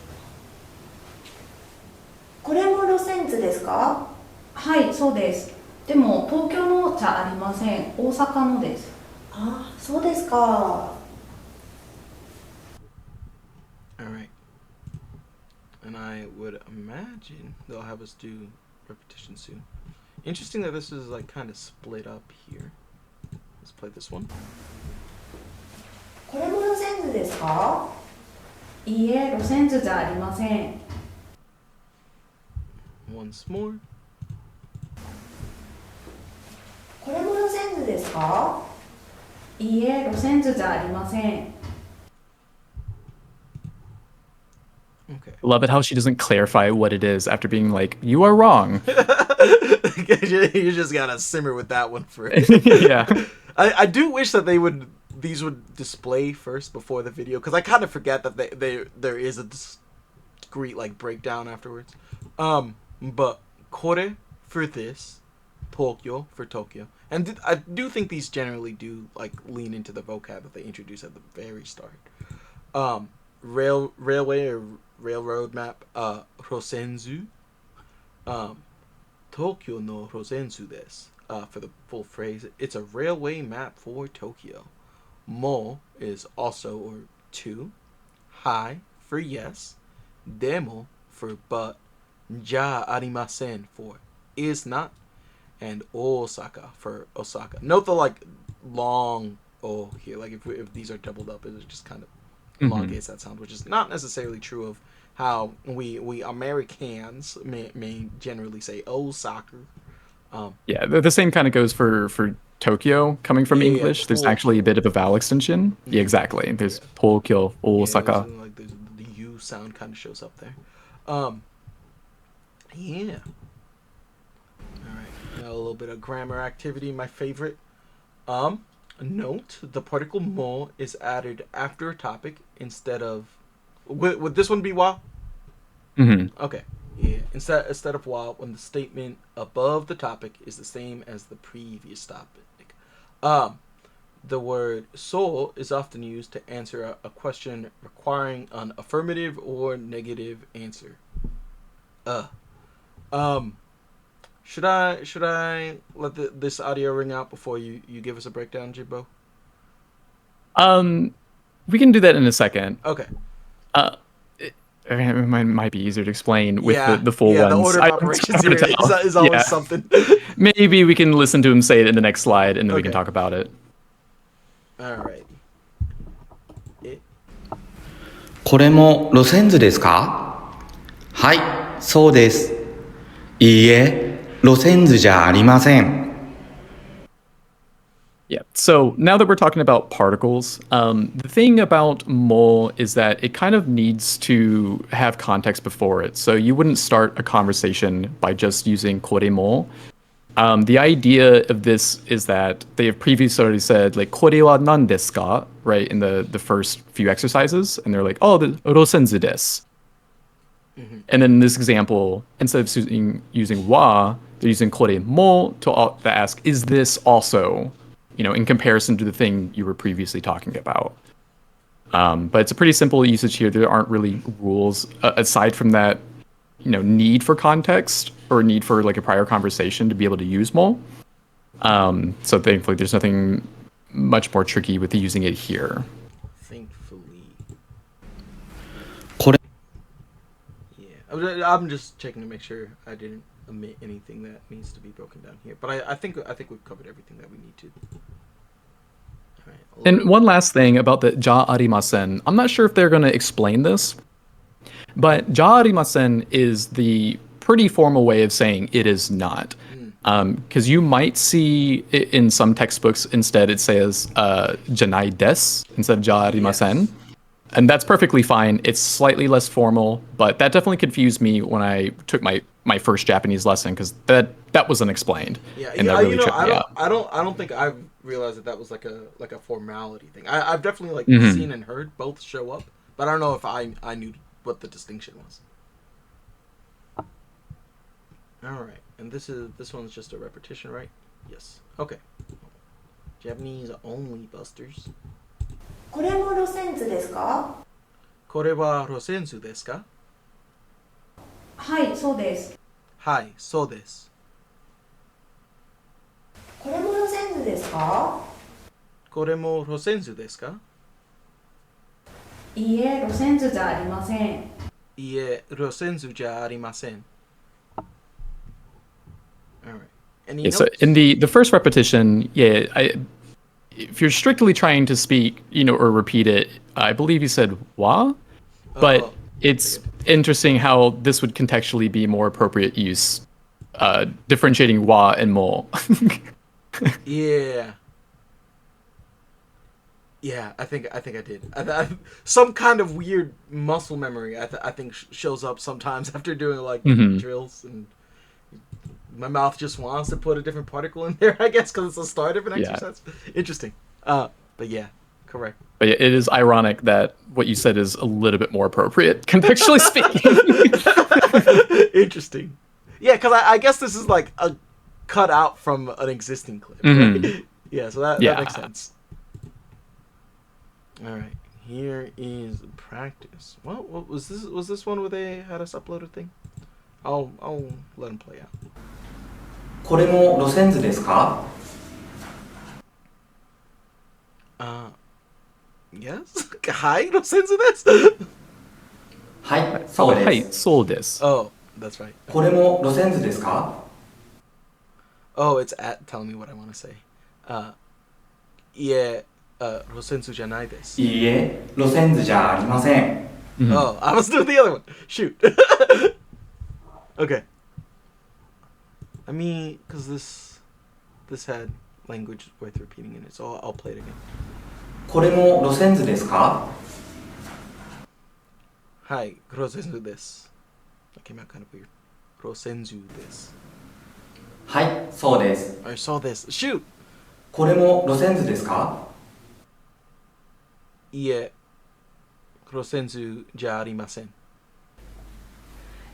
これも路線図ですか？はい、そうです。でも東京のじゃありません。大阪のです。あ、そうですか。 Alright. And I would imagine they'll have us do repetition soon. Interesting that this is like kind of split up here. Let's play this one. これも路線図ですか？いいえ、路線図じゃありません。 Once more. これも路線図ですか？いいえ、路線図じゃありません。 Okay. Love it how she doesn't clarify what it is after being like, "You are wrong." You just gotta simmer with that one for Yeah. I do wish that these would display first before the video, because I kind of forget that there is a discrete like breakdown afterwards. But kore for this, Tokyo for Tokyo, and I do think these generally do like lean into the vocab that they introduce at the very start. Railway or railroad map, Rosenzu. Tokyo no Rosenzu desu. For the full phrase, it's a railway map for Tokyo. Mo is also or to. Hai for yes. Demo for but. Ja arimasen for is not. And Osaka for Osaka. Note the like long O here. Like if these are doubled up, it just kind of elongates that sound, which is not necessarily true of how we Americans may generally say Osaka. Yeah, the same kind of goes for Tokyo coming from Yeah, English. There's Tokyo. actually a bit of a vowel extension. Yeah, exactly. There's Tokyo, Osaka. Yeah, like the U sound kind of shows up there. Yeah. Alright, now a little bit of grammar activity, my favorite. Note, the particle mo is added after a topic instead of... Would this one be wa? Mm-hmm. Okay. Yeah. Instead of wa, when the statement above the topic is the same as the previous topic. The word so is often used to answer a question requiring an affirmative or negative answer. Should I let this audio ring out before you give us a breakdown, Jibbo? We can do that in a second. Okay. It might be easier to explain with Yeah, the full yeah, ones. the order of It's operations hard to here tell. is always Yeah. something. Maybe we can listen to him say it in the next slide, and then we can Okay. talk about it. Alright. これも路線図ですか？はい、そうです。いいえ、路線図じゃありません。 Yeah. So now that we're talking about particles, the thing about mo is that it kind of needs to have context before it. So you wouldn't start a conversation by just using kore mo. The idea of this is that they have previously already said, like, kore wa nan desu ka, right, in the first few exercises. And they're like, oh, the rosenzu desu. And then in this example, instead of using wa, they're using kore mo to ask, is this also, in comparison to the thing you were previously talking about? But it's a pretty simple usage here. There aren't really rules aside from that, need for context or need for like a prior conversation to be able to use mo. So thankfully, there's nothing much more tricky with using it here. Thankfully. これ Yeah. I'm just checking to make sure I didn't omit anything that needs to be broken down here. But I think we've covered everything that we need to. Alright. And one last thing about the ja arimasen. I'm not sure if they're going to explain this, but ja arimasen is the pretty formal way of saying it is not. Because you might see it in some textbooks instead it says janai des instead of ja arimasen. Yes. And that's perfectly fine. It's slightly less formal, but that definitely confused me when I took my first Japanese lesson because that wasn't explained. Yeah, and that really tripped me out. I don't think I've realized that was like a formality thing. I've definitely like seen and heard both show up, but I don't know if I knew what the distinction was. All right, and this one's just a repetition, right? Yes. Okay. Japanese only busters. これも路線図ですか？これは路線図ですか？はい、そうです。はい、そうです。これも路線図ですか？これも路線図ですか？いいえ、路線図じゃありません。いいえ、路線図じゃありません。All right. Any Yeah, so notes? in the first repetition, if you're strictly trying to speak, or repeat it, I believe you said wa, but Oh, it's interesting how this would contextually be more appropriate use, differentiating wa and mo. yeah. Yeah, I think I did. Some kind of weird muscle memory. I think shows up sometimes after doing like drills, and my mouth just wants to put a different particle in there. I guess because it's the start of an Yeah. exercise. Interesting. But yeah, correct. But yeah, it is ironic that what you said is a little bit more appropriate, contextually speaking. Interesting. Yeah, because I guess this is like a cut out from an existing clip. Right? Yeah, so that makes sense. All right, here is practice. What was this? Was this one where they had us upload a thing? I'll let them play out. これも路線図ですか？ Yes. Hi, no sense of this. はい、そうです。はい、そうです。 Oh, that's right. これも路線図ですか？ Oh, it's at telling me what I want to say. Yeah, 路線図じゃないです. いいえ、路線図じゃありません。 Oh, I was doing the other one. Shoot. Okay. I mean, because this had language worth repeating in it, so I'll play it again. これも路線図ですか？ Hi, 路線図です. That came out kind of weird. 路線図です. はい、そうです。 I saw this. Shoot. これも路線図ですか？ いえ、路線図じゃありません.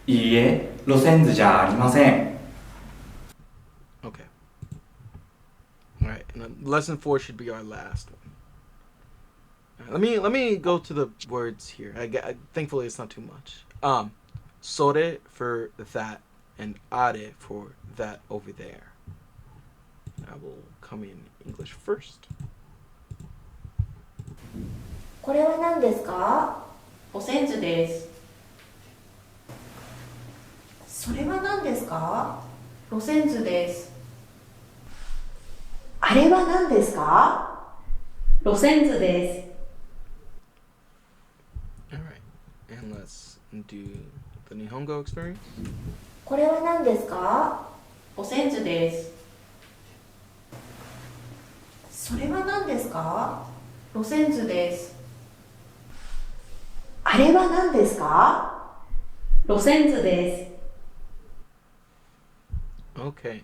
いいえ、路線図じゃありません。 Okay. All right. And then lesson 4 should be our last one. All right, let me go to the words here. Thankfully it's not too much. Sore for that and are for that over there. I will come in English first. これは何ですか？路線図です。それは何ですか？路線図です。あれは何ですか？路線図です。 All right. And let's do the Nihongo experience. これは何ですか？路線図です。それは何ですか？路線図です。あれは何ですか？路線図です。 Okay.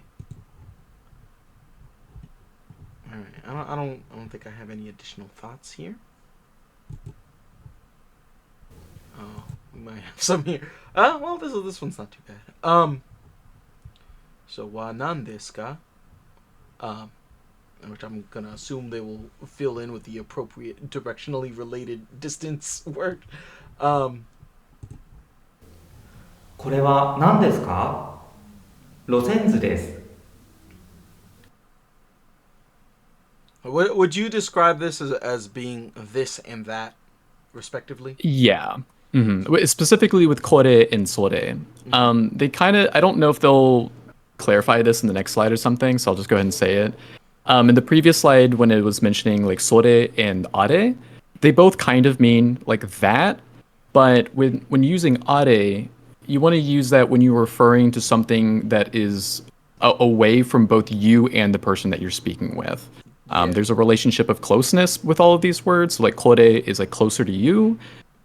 All right. I don't think I have any additional thoughts here. Oh, we might have some here. Well, this one's not too bad. So wa nan desu ka? Which I'm gonna assume they will fill in with the appropriate directionally related distance word. これは何ですか？路線図です。 Would you describe this as being this and that, respectively? Yeah. Specifically with kore and sore. They kind of, I don't know if they'll clarify this in the next slide or something, so I'll just go ahead and say it. In the previous slide, when it was mentioning like sore and are, they both kind of mean like that, but when using are, you want to use that when you're referring to something that is away from both you and the person that you're speaking with. There's a relationship of closeness with all of these words. So like kore is like closer to you,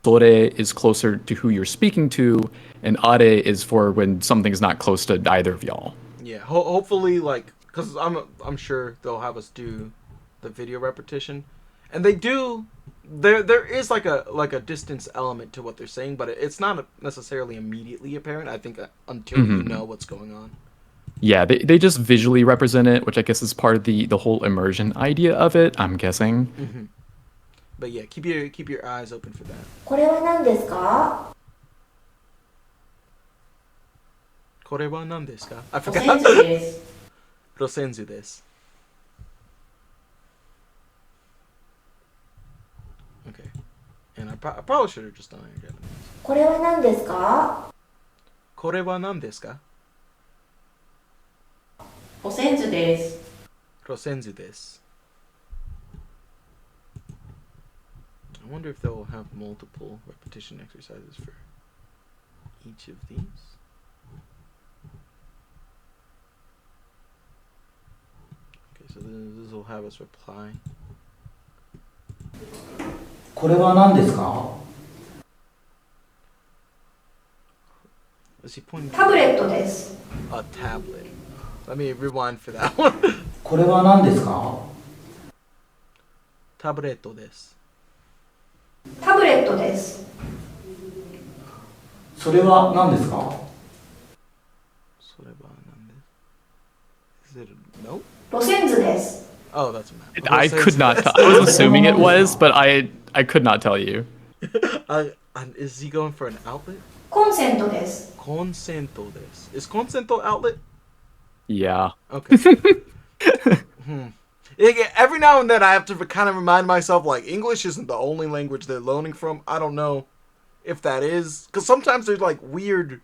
sore is closer to who you're speaking to, and are is for when something's not close to either of y'all. Yeah, hopefully, like, because I'm sure they'll have us do the video repetition, and they do. There is like a distance element to what they're saying, but it's not necessarily immediately apparent. I think until you know what's going on. Yeah, they just visually represent it, which I guess is part of the whole immersion idea of it, I'm guessing. But yeah, keep your eyes open for that. これは何ですか？これは何ですか? I 路 forgot. 線図です。路線図です. And I probably should have just done it in Japanese. これは何ですか？これは何ですか？お煎じです。ロセンズです。I wonder if they'll have multiple repetition exercises for each of these. Okay, so this will have us reply. これは何ですか？ Is he pointing タブレットです。 a tablet? Let me rewind for that one. これは何ですか？タブレットです。タブレットです。それは何ですか？それは何です？ Is it a note? 路線図です。 Oh, that's a map. I could not. I was assuming it was, but I could not tell you. Is he going for an outlet? コンセントです。 Consento des. Is consento outlet? Yeah. Okay. Every now and then I have to kind of remind myself, like, English isn't the only language they're learning from. I don't know if that is. Because sometimes there's, like, weird,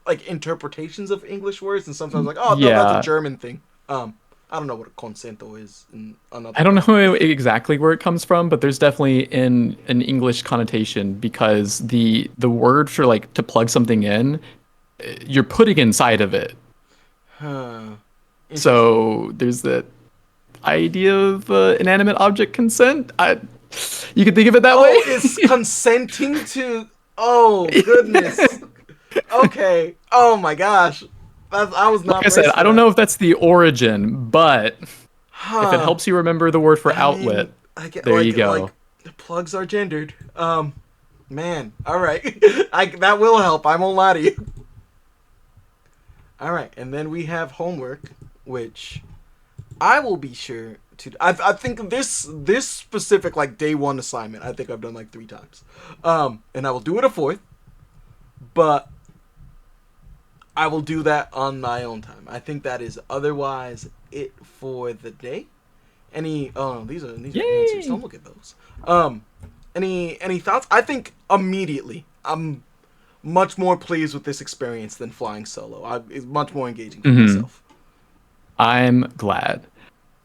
like, interpretations of English words. And sometimes, like, oh, no, that's a German thing. I don't know what a consento is. I don't know exactly where it comes from, but there's definitely an English connotation because the word for, like, to plug something in, you're putting inside of it. Huh. So there's that idea of inanimate object consent. You could think of it that way. It's consenting to... Oh, goodness. Okay. Oh, my gosh. I was not... Like I said, I don't know if that's the origin, but if it helps you remember the word for outlet, there you go. Like, the plugs are gendered. Man. All right. That will help. I won't lie to you. All right. And then we have homework, which I will be sure to... I think this specific, like, day one assignment, I think I've done, like, 3 times. And I will do it a 4th. But... I will do that on my own time. I think that is otherwise it for the day. These are answers. Don't look at those. Any thoughts? I think immediately I'm much more pleased with this experience than flying solo. It's much more engaging for myself. I'm glad.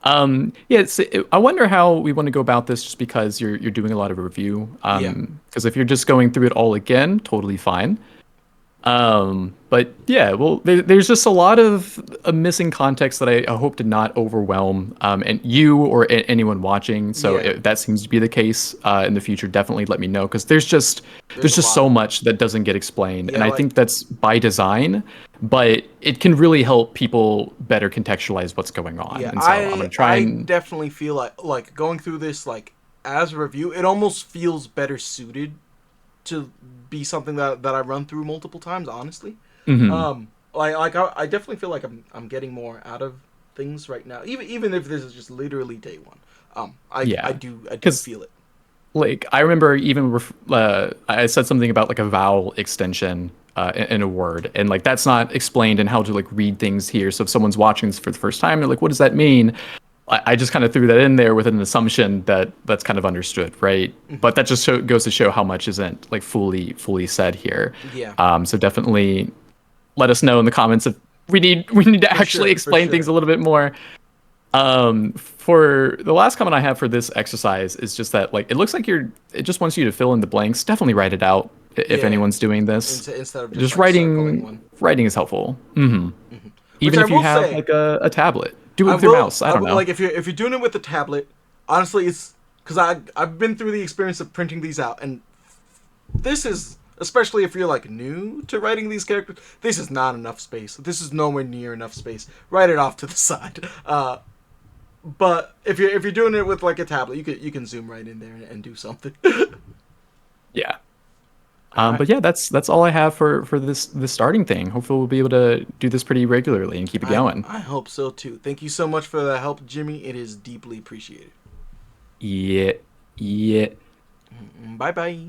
I wonder how we want to go about this just because you're doing a lot of review. Because if you're just going through it all again, totally fine. But yeah, well, there's just a lot of missing context that I hope to not overwhelm and you or anyone watching. So if that seems to be the case in the future, definitely let me know because there's just so much that doesn't get explained, and I think that's by design. But it can really help people better contextualize what's going on. Yeah, and so I'm gonna try and definitely feel like going through this like as a review, it almost feels better suited to be something that I run through multiple times, honestly. I definitely feel like I'm getting more out of things right now, even if this is just literally day one. I do feel it. Like I remember even I said something about like a vowel extension in a word, and like that's not explained in how to like read things here. So if someone's watching this for the first time, they're like, what does that mean? I just kind of threw that in there with an assumption that that's kind of understood, right? But that just goes to show how much isn't like fully said here. Yeah. So definitely let us know in the comments if we need to actually explain things a little bit more. For the last comment I have for this exercise is just that like it looks like it just wants you to fill in the blanks. Definitely write it out if anyone's doing this. Instead of just like writing is helpvel. Even if you have like a tablet. Do it with your mouse. I don't know. Like if you're doing it with a tablet, honestly, it's because I've been through the experience of printing these out, and this is especially if you're like new to writing these characters. This is not enough space. This is nowhere near enough space. Write it off to the side. But if you're doing it with like a tablet, you can zoom right in there and do something. Yeah. But yeah, that's all I have for this starting thing. Hopefully we'll be able to do this pretty regularly and keep it going. I hope so too. Thank you so much for the help, Jimmy. It is deeply appreciated. Yeah. Bye bye.